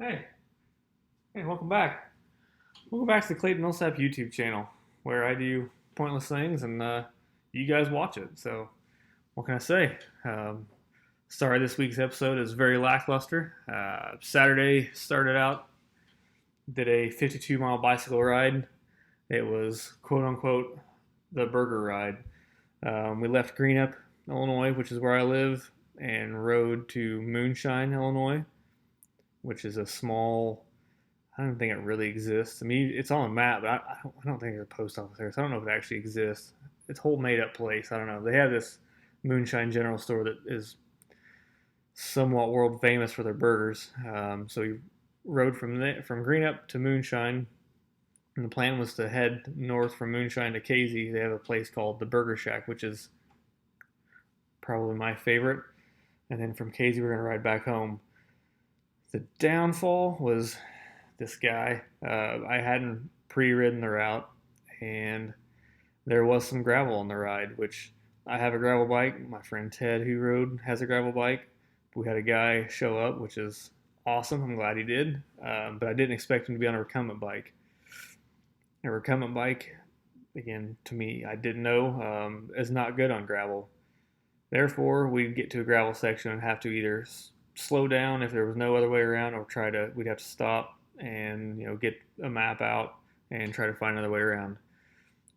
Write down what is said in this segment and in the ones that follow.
Hey, hey, welcome back. Welcome back to the Clayton Millsap YouTube channel, where I do pointless things and you guys watch it. So, what can I say? Sorry, this week's episode is very lackluster. Saturday started out, did a 52-mile bicycle ride. It was quote unquote the burger ride. We left Greenup, Illinois, which is where I live, and rode to Moonshine, Illinois, which is a small. I don't think it really exists. I mean, it's on a map, but I don't think there's a post office there, so I don't know if it actually exists. It's a whole made up place. I don't know. They have this Moonshine General Store that is somewhat world famous for their burgers. So we rode from Greenup to Moonshine, and the plan was to head north from Moonshine to Casey. They have a place called the Burger Shack, which is probably my favorite. And then from Casey, we're gonna ride back home. The downfall was this guy. I hadn't pre-ridden the route, and there was some gravel on the ride, which I have a gravel bike. My friend Ted, who rode, has a gravel bike. We had a guy show up, which is awesome. I'm glad he did, but I didn't expect him to be on a recumbent bike. A recumbent bike, again, to me, I didn't know, is not good on gravel. Therefore, we'd get to a gravel section and have to either slow down if there was no other way around, or we'd have to stop and get a map out and try to find another way around.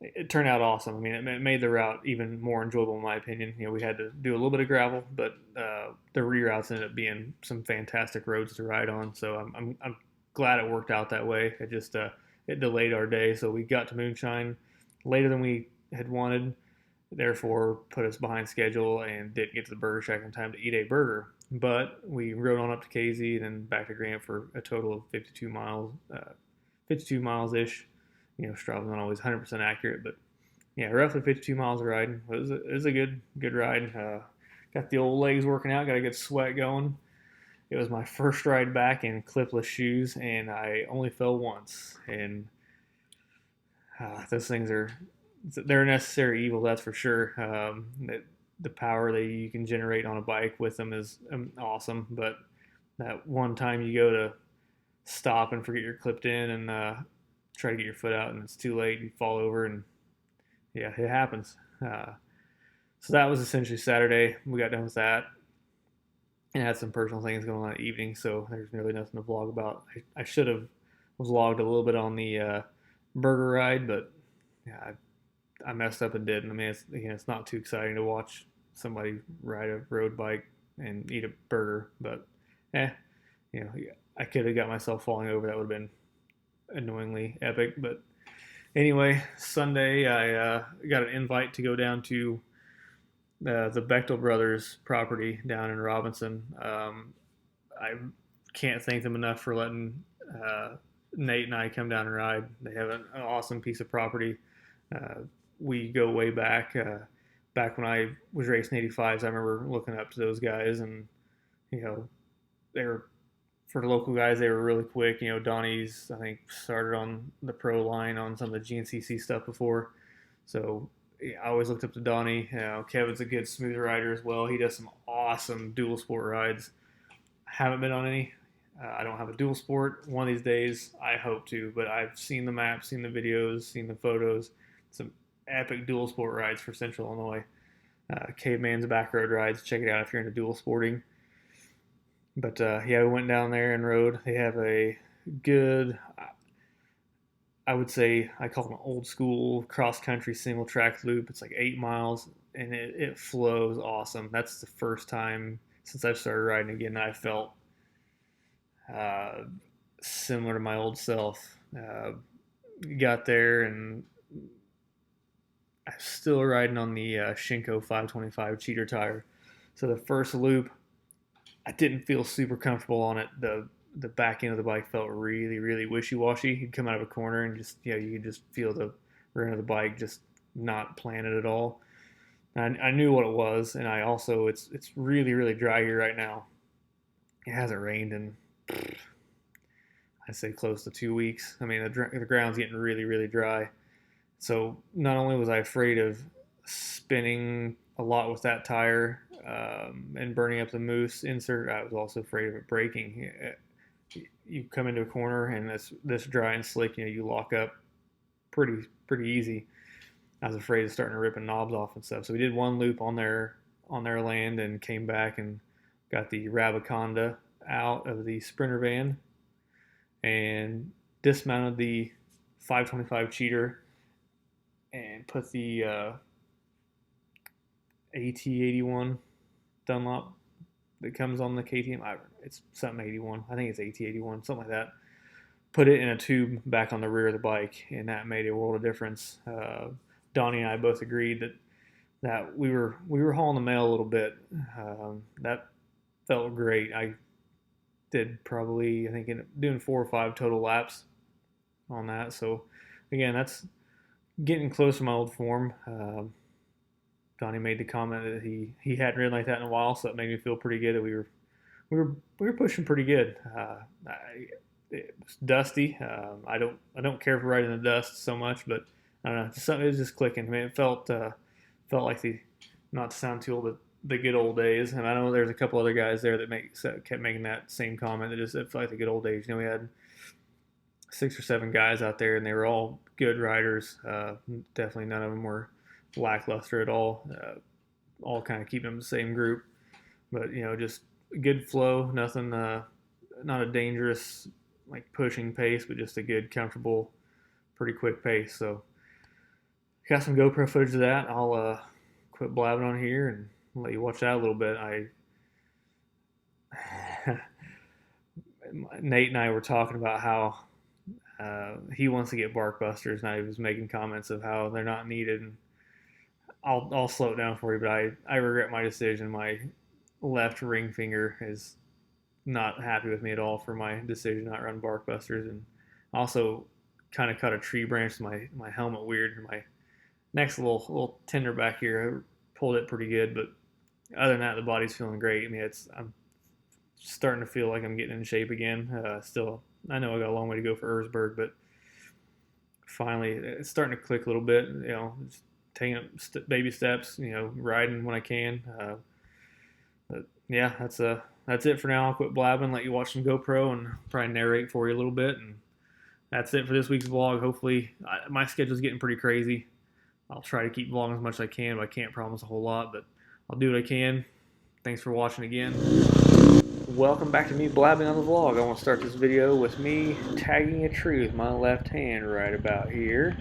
It turned out awesome. I mean, it made the route even more enjoyable in my opinion. We had to do a little bit of gravel, but the reroutes ended up being some fantastic roads to ride on. So I'm glad it worked out that way. It just it delayed our day, so we got to Moonshine later than we had wanted. Therefore, put us behind schedule and didn't get to the Burger Shack in time to eat a burger. But we rode on up to KZ and then back to Grant for a total of 52 miles, 52 miles ish. Strava's not always 100% accurate, but yeah, roughly 52 miles of riding. It was a good ride. Got the old legs working out, got a good sweat going. It was my first ride back in clipless shoes, and I only fell once. And those things they're a necessary evil, that's for sure. The power that you can generate on a bike with them is awesome, but that one time you go to stop and forget you're clipped in and try to get your foot out and it's too late, you fall over, and yeah, it happens. So that was essentially Saturday. We got done with that and had some personal things going on at evening, so there's really nothing to vlog about. I should have vlogged a little bit on the burger ride, but yeah, I messed up and didn't. I mean, it's not too exciting to watch somebody ride a road bike and eat a burger, but eh, you know, I could have got myself falling over. That would have been annoyingly epic. But anyway, Sunday I got an invite to go down to the Becktell Brothers property down in Robinson. I can't thank them enough for letting Nate and I come down and ride. They have an awesome piece of property. Uh, we go way back. Back when I was racing 85s, I remember looking up to those guys, and you know, they were, for the local guys, they were really quick. Donnie's, I think, started on the pro line on some of the GNCC stuff before, so yeah, I always looked up to Donnie. Kevin's a good smooth rider as well. He does some awesome dual sport rides. I haven't been on any. I don't have a dual sport. One of these days, I hope to, but I've seen the maps, seen the videos, seen the photos. Some epic dual sport rides for Central Illinois. Caveman's back road rides. Check it out if you're into dual sporting. But yeah, we went down there and rode. They have a good, I would say, I call it an old school cross country single track loop. It's like 8 miles, and it flows awesome. That's the first time since I've started riding again that I felt uh, similar to my old self. Got there, and I'm still riding on the Shinko 525 cheater tire. So the first loop, I didn't feel super comfortable on it. The back end of the bike felt really, really wishy-washy. You'd come out of a corner and just, you could just feel the rear end of the bike just not planted at all. I knew what it was, and I also, it's really, really dry here right now. It hasn't rained in, I'd say, close to 2 weeks. I mean, the ground's getting really, really dry. So not only was I afraid of spinning a lot with that tire and burning up the moose insert, I was also afraid of it breaking. you come into a corner and this dry and slick, you lock up pretty easy. I was afraid of starting to ripping knobs off and stuff. So we did one loop on their land and came back and got the Rabaconda out of the Sprinter van and dismounted the 525 cheater and put the AT81 Dunlop that comes on the KTM. It's something 81. I think it's AT81, something like that. Put it in a tube back on the rear of the bike, and that made a world of difference. Donnie and I both agreed that we were hauling the mail a little bit. That felt great. I did probably, I think, doing 4 or 5 total laps on that. So again, that's getting close to my old form. Donnie made the comment that he hadn't ridden like that in a while, so it made me feel pretty good that we were pushing pretty good. It was dusty. I don't care for riding in the dust so much, but I don't know. It was just clicking. I mean, it felt like not to sound too old, but the good old days. And I know there's a couple other guys there that kept making that same comment. It felt like the good old days. We had 6 or 7 guys out there, and they were all good riders. Definitely none of them were lackluster at all. All kind of keeping them the same group, but just good flow. Nothing, not a dangerous like pushing pace, but just a good, comfortable, pretty quick pace. So got some GoPro footage of that. I'll quit blabbing on here and let you watch that a little bit. Nate and I were talking about how he wants to get bark busters, and I was making comments of how they're not needed. And I'll slow it down for you, but I regret my decision. My left ring finger is not happy with me at all for my decision not to run bark busters, and also kind of cut a tree branch to my helmet weird. My next little tender back here, I pulled it pretty good, but other than that, the body's feeling great. I mean, I'm starting to feel like I'm getting in shape again. Still, I know I got a long way to go for Erzberg, but finally it's starting to click a little bit. Just taking baby steps. Riding when I can. But yeah, that's it for now. I'll quit blabbing, let you watch some GoPro, and probably narrate for you a little bit. And that's it for this week's vlog. Hopefully, my schedule's getting pretty crazy. I'll try to keep vlogging as much as I can, but I can't promise a whole lot, but I'll do what I can. Thanks for watching again. Welcome back to me blabbing on the vlog. I want to start this video with me tagging a tree with my left hand right about here.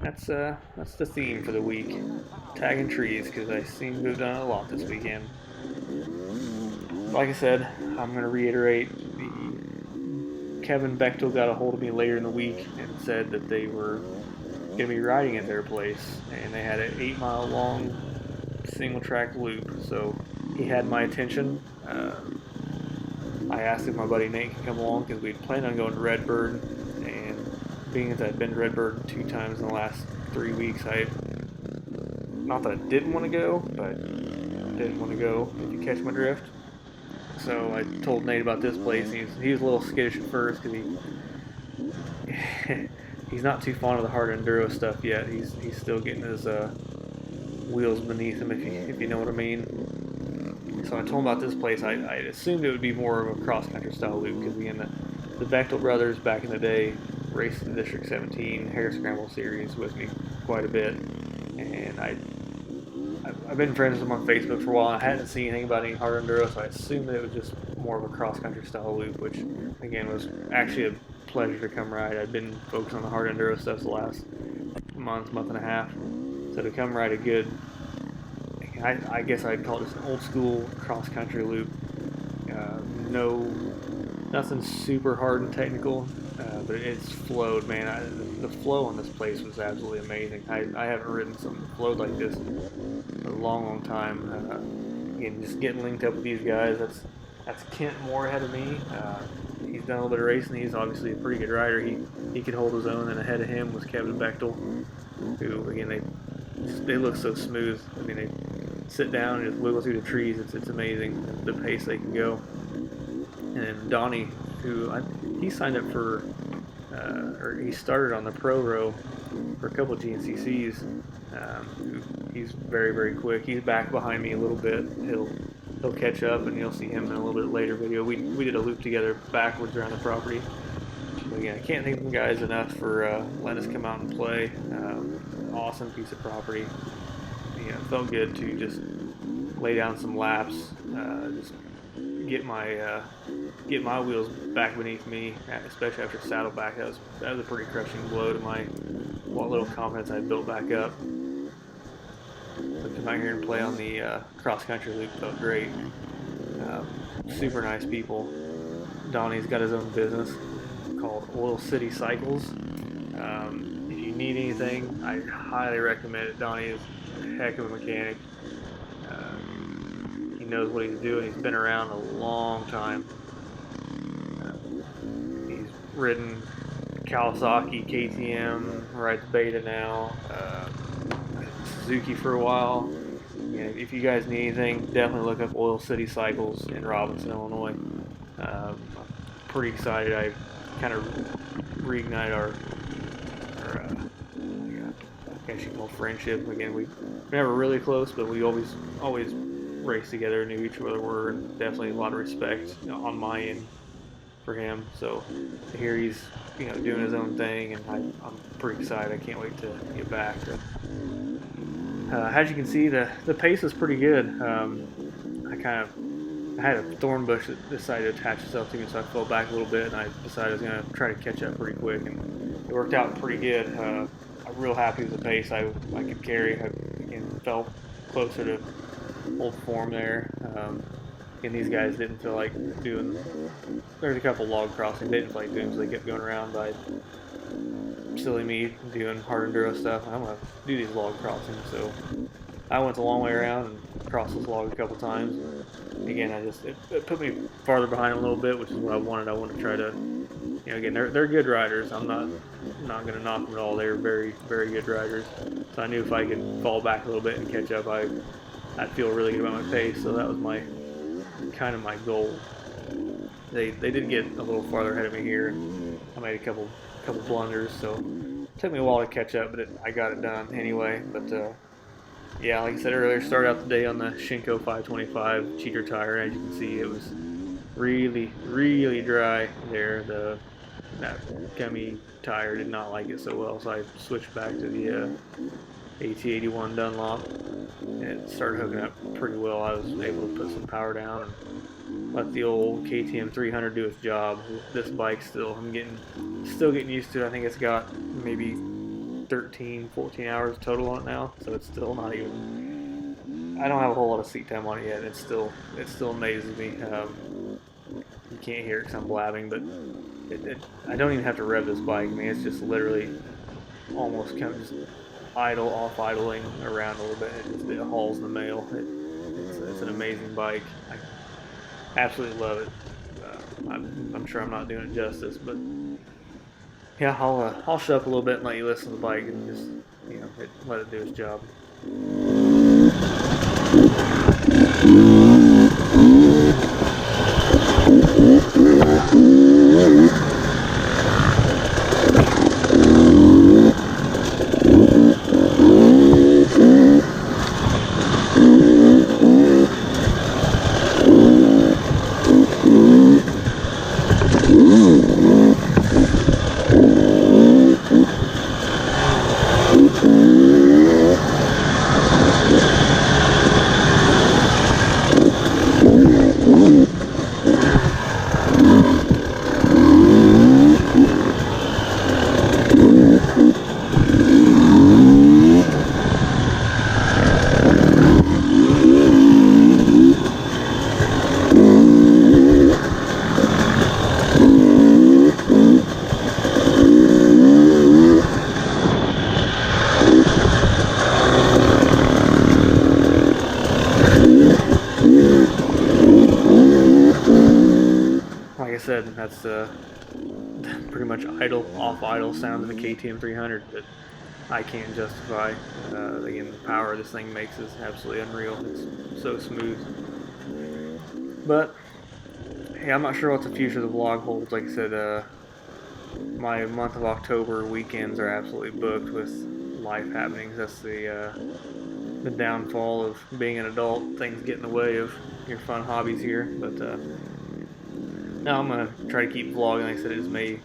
That's the theme for the week. Tagging trees, because I seem to have done it a lot this weekend. Like I said, I'm going to reiterate, Kevin Becktell got a hold of me later in the week and said that they were going to be riding at their place, and they had an 8-mile long single track loop, so he had my attention. I asked if my buddy Nate could come along because we'd planned on going to Redbird, and being that I'd been to Redbird 2 times in the last 3 weeks, not that I didn't want to go, but I didn't want to go, if you catch my drift. So I told Nate about this place. He was a little skittish at first because he's not too fond of the hard enduro stuff yet. He's still getting his wheels beneath him, if you know what I mean. So I told him about this place. I assumed it would be more of a cross-country style loop because again, the Becktell Brothers back in the day raced the District 17 Hare Scramble series with me quite a bit, and I've been friends with them on Facebook for a while. I hadn't seen anything about any hard enduro, so I assumed that it was just more of a cross-country style loop, which again was actually a pleasure to come ride. I've been focused on the hard enduro stuff the last month and a half, so to come ride a good, I guess I'd call it just an old school cross-country loop. Nothing super hard and technical, but it's flowed, man. The flow on this place was absolutely amazing. I haven't ridden something that flowed like this in a long time. Again, just getting linked up with these guys, that's Kent Moore ahead of me. He's done a little bit of racing. He's obviously a pretty good rider. He could hold his own, and ahead of him was Kevin Becktell, who, again, they look so smooth. I mean, they sit down and just wiggle through the trees. It's amazing the pace they can go. And Donnie, who he signed up for, or he started on the Pro Row for a couple of GNCCs. He's very, very quick. He's back behind me a little bit. he'll catch up, and you'll see him in a little bit later video. We did a loop together backwards around the property. But again, I can't thank the guys enough for letting us come out and play. Awesome piece of property. You know, it felt good to just lay down some laps, just get my wheels back beneath me, especially after saddleback. That was a pretty crushing blow to what little confidence I built back up. So come out here and play on the cross country loop felt great. Super nice people. Donnie's got his own business called Oil City Cycles. If you need anything, I highly recommend it. Donnie is a heck of a mechanic. He knows what he's doing. He's been around a long time. He's ridden Kawasaki, KTM, rides Beta now, Suzuki for a while. If you guys need anything, definitely look up Oil City Cycles in Robinson, Illinois. I'm pretty excited. I kind of reignited our I guess you call friendship. Again, we never really close, but we always raced together, knew each other were, and definitely a lot of respect on my end for him. So to hear he's doing his own thing, and I'm pretty excited. I can't wait to get back. As you can see, the pace was pretty good. I had a thorn bush that decided to attach itself to me, so I fell back a little bit, and I decided I was going to try to catch up pretty quick, and it worked out pretty good. I'm real happy with the pace I could carry. I again felt closer to old form there. And these guys didn't feel like doing. There's a couple log crossings they didn't feel like doing, so they kept going around. By silly me doing hard enduro stuff, I'm gonna do these log crossings. So I went a long way around and crossed this log a couple times. Again, it put me farther behind a little bit, which is what I wanted. I wanted to try to, again, they're good riders. I'm not going to knock them at all. They're very, very good riders. So I knew if I could fall back a little bit and catch up, I'd feel really good about my pace. So that was my goal. They did get a little farther ahead of me here. I made a couple blunders, so it took me a while to catch up, but I got it done anyway. But yeah, like I said earlier, started out the day on the Shinko 525 cheater tire. As you can see, it was really, really dry there. That gummy tire did not like it so well, so I switched back to the AT81 Dunlop, and it started hooking up pretty well. I was able to put some power down and let the old KTM 300 do its job. This bike I'm still getting used to it. I think it's got maybe 13, 14 hours total on it now, so it's still not even. I don't have a whole lot of seat time on it yet. It still amazes me. You can't hear it because I'm blabbing, but I don't even have to rev this bike. I mean, it's just literally almost kind of just off idling around a little bit. It hauls the mail. It's an amazing bike. I absolutely love it. I'm sure I'm not doing it justice, but yeah, I'll shut up a little bit and let you listen to the bike and just let it do its job. Like I said, that's pretty much off idle sound of the KTM 300 that I can't justify. Again, the power this thing makes is absolutely unreal. It's so smooth. But hey, I'm not sure what the future of the vlog holds. Like I said, my month of October weekends are absolutely booked with life happenings. That's the the downfall of being an adult. Things get in the way of your fun hobbies here. But now I'm gonna try to keep vlogging. Like I said, it just may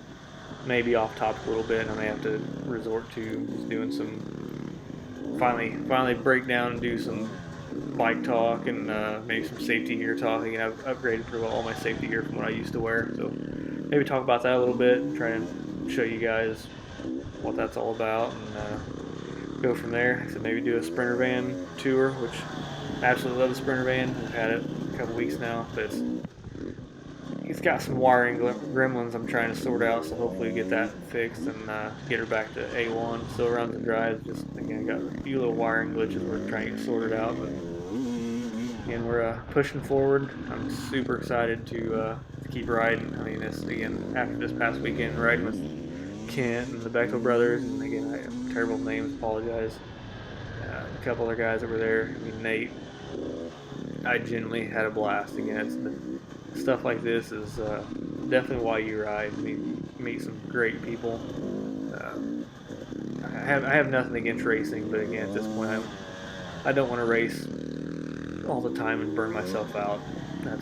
be off topic a little bit. I may have to resort to just doing some finally break down and do some bike talk and maybe some safety gear talk. I think I've upgraded pretty well all my safety gear from what I used to wear. So maybe talk about that a little bit. Try and show you guys what that's all about and go from there. So maybe do a Sprinter van tour, which I absolutely love the Sprinter van. I've had it a couple weeks now, but it's got some wiring gremlins I'm trying to sort out, so hopefully get that fixed and get her back to A1. Still runs and drives, just again got a few little wiring glitches we're trying to get sorted out, but again we're pushing forward. I'm super excited to keep riding. I mean, this again after this past weekend riding with Kent and the Becktell Brothers, and again I have terrible names, apologize. A couple other guys that were there. I mean, Nate. I genuinely had a blast. Again, it's stuff like this is definitely why you ride. I mean, meet some great people. I have nothing against racing, but again, at this point, I don't want to race all the time and burn myself out. That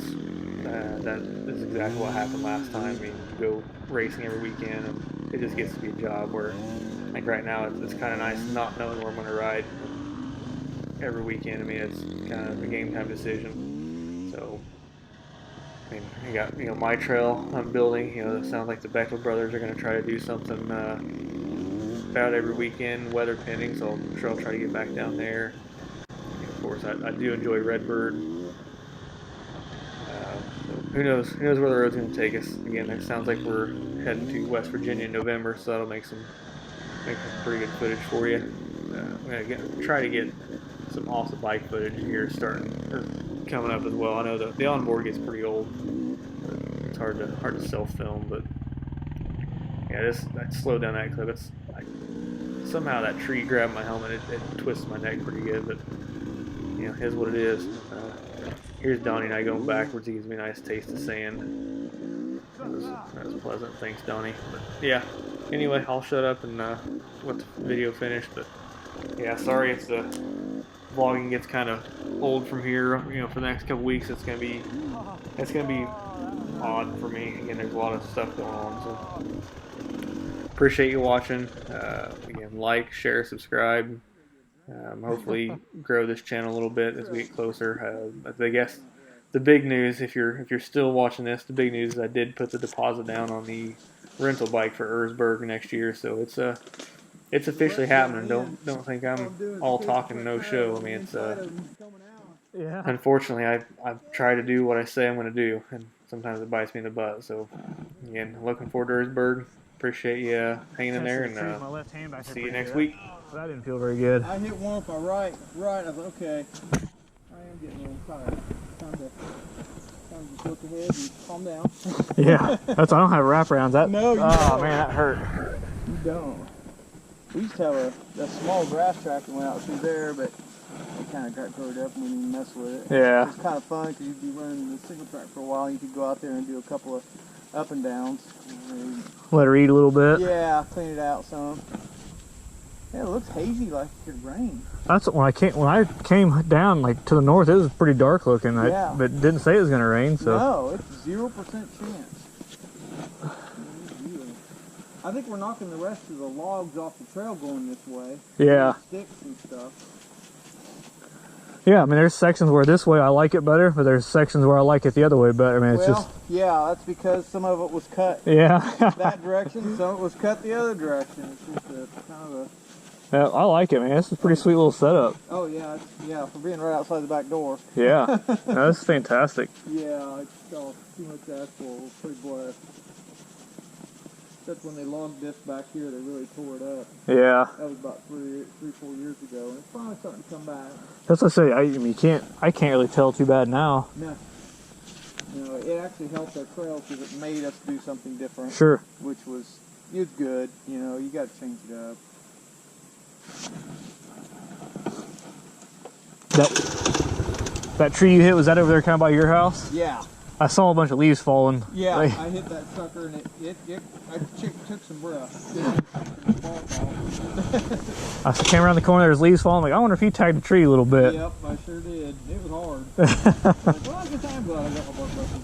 is exactly what happened last time. I mean, you go racing every weekend, and it just gets to be a job where, like right now, it's kind of nice not knowing where I'm going to ride every weekend. I mean, it's kind of a game time decision. So, I mean, I got my trail I'm building. It sounds like the Becktell Brothers are going to try to do something about every weekend, weather pending. So I'm sure I'll try to get back down there. Of course, I do enjoy Redbird. So who knows where the road's going to take us. Again, it sounds like we're heading to West Virginia in November, so that'll make some pretty good footage for you. I'm gonna try to get some awesome bike footage here coming up as well. I know the onboard gets pretty old. It's hard to self-film, but yeah, I slowed down that clip. It's like somehow that tree grabbed my helmet. It twists my neck pretty good, but here's what it is. Here's Donnie and I going backwards. He gives me a nice taste of sand. That was pleasant. Thanks, Donnie. But yeah. Anyway, I'll shut up and let the video finish. But yeah, sorry if the vlogging gets kind of old from here. For the next couple weeks, it's gonna be odd for me. Again, there's a lot of stuff going on. So appreciate you watching. Again, like, share, subscribe. Hopefully grow this channel a little bit as we get closer. I guess the big news, if you're still watching this, the big news is I did put the deposit down on the rental bike for Erzberg next year, so it's officially happening. Don't think I'm all talk and no show. I mean, it's unfortunately I've tried to do what I say I'm going to do, and sometimes it bites me in the butt. So again, looking forward to Erzberg. Appreciate you hanging in there, and see you next week. That didn't feel very good. I hit one with my right. I was like, okay, I am getting a little tired. Time to just look ahead and calm down. Yeah, I don't have wraparounds. No, you oh don't. Man, that hurt. You don't. We used to have a small grass track that went out through there, but it kind of got growed up and we didn't mess with it. Yeah. It was kind of fun because you'd be running the single track for a while. And you could go out there and do a couple of up and downs. Let her eat a little bit. Yeah, clean it out some. Yeah, it looks hazy like it could rain. That's when I came down like to the north. It was pretty dark looking. Yeah. But it didn't say it was gonna rain. So no, it's 0% chance. I think we're knocking the rest of the logs off the trail going this way. Yeah. Sticks and stuff. Yeah, I mean, there's sections where this way I like it better, but there's sections where I like it the other way better. I mean, it's just... yeah, that's because some of it was cut that direction, some of it was cut the other direction. It's just a kind of a... Yeah, I like it, man. This is a pretty sweet little setup. Oh, yeah, for being right outside the back door. Yeah, no, this is fantastic. Yeah, it's all too much asphalt. We're pretty blessed. Except when they logged this back here, they really tore it up. Yeah. That was about 4 years ago, and it's finally starting to come back. That's what I say. I mean, I can't really tell too bad now. No. No, it actually helped our trail because it made us do something different. Sure. Which was good. You got to change it up. That tree you hit, was that over there kind of by your house? Yeah. I saw a bunch of leaves falling. Yeah, Like, I hit that sucker and I took some breath. I came around the corner, there's leaves falling. Like, I wonder if he tagged a tree a little bit. Yep, I sure did. It was hard. Well, at the time, glad I got my butt busted.